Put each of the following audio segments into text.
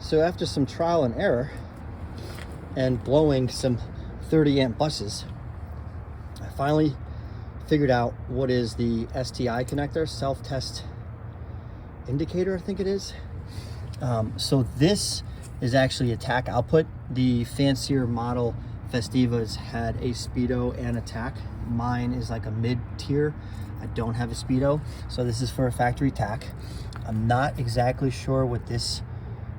So after some trial and error and blowing some 30 amp buses, I finally figured out what is the STI connector, self-test indicator, I think it is. So this is actually a tack output. The fancier model Festivas had a speedo and a tack. Mine is like a mid-tier. I don't have a speedo, so this is for a factory tack. I'm not exactly sure what this,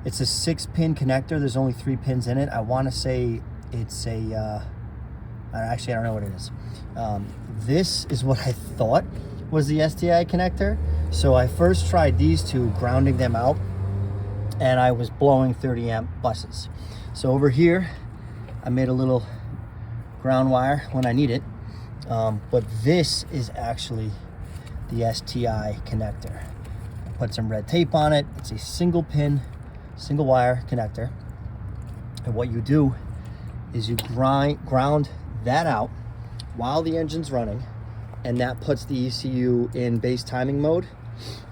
it's a 6-pin connector. There's only 3 pins in it. I want to say it's a, actually I don't know what it is. This is what I thought was the STI connector. So I first tried these two, grounding them out, and I was blowing 30 amp buses. So over here, I made a little ground wire when I need it. But this is actually the STI connector. I put some red tape on it. It's a single pin, single wire connector. And what you do is you ground that out while the engine's running, and that puts the ECU in base timing mode.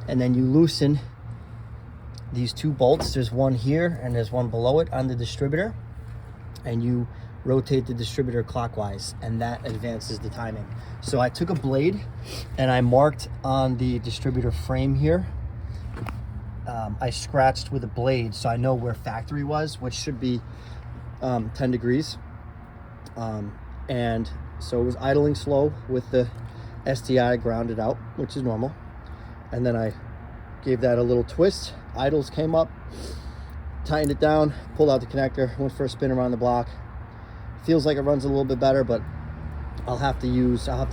And then you loosen these 2 bolts. There's one here and there's one below it on the distributor, and you rotate the distributor clockwise, and that advances the timing. So I took a blade and I marked on the distributor frame here. I scratched with a blade so I know where factory was, which should be 10 degrees. And so it was idling slow with the STI grounded out, which is normal. And then I gave that a little twist. Idles came up, tightened it down, pulled out the connector, went for a spin around the block. Feels like it runs a little bit better, but I'll have to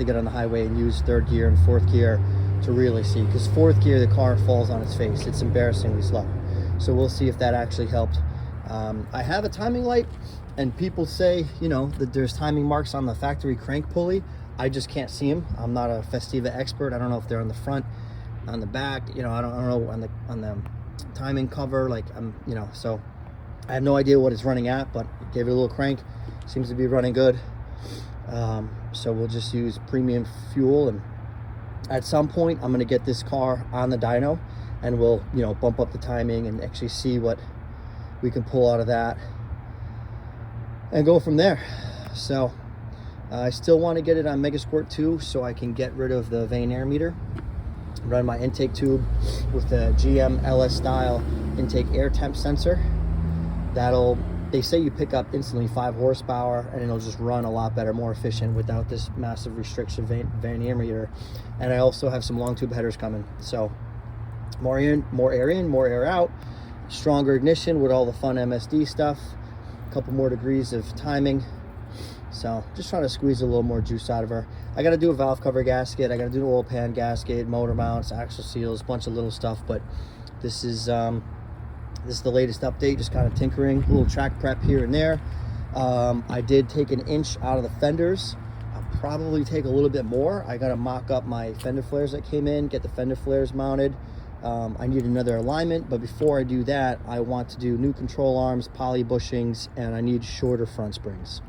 get on the highway and use 3rd gear and 4th gear to really see, because 4th gear the car falls on its face. It's embarrassingly slow. So we'll see if that actually helped. I have a timing light, and people say, you know, that there's timing marks on the factory crank pulley. I just can't see them. I'm not a Festiva expert. I don't know if they're on the front, on the back, you know, I don't know on the timing cover, like you know, so I have no idea what it's running at, but gave it a little crank. Seems to be running good. So we'll just use premium fuel, and at some point I'm going to get this car on the dyno, and we'll, you know, bump up the timing and actually see what we can pull out of that and go from there. So I still want to get it on Megasquirt 2 so I can get rid of the vane air meter, run my intake tube with the GM LS style intake air temp sensor. That'll, they say you pick up instantly 5 horsepower, and it'll just run a lot better, more efficient without this massive restriction vane air meter. And I also have some long tube headers coming, so more air in, more air out, stronger ignition with all the fun MSD stuff, a couple more degrees of timing. So just trying to squeeze a little more juice out of her. I got to do a valve cover gasket, I got to do an oil pan gasket, motor mounts, axle seals, a bunch of little stuff. But this is the latest update, just kind of tinkering, a little track prep here and there. I did take an inch out of the fenders. I'll probably take a little bit more. I got to mock up my fender flares that came in, get the fender flares mounted. I need another alignment, but before I do that, I want to do new control arms, poly bushings, and I need shorter front springs.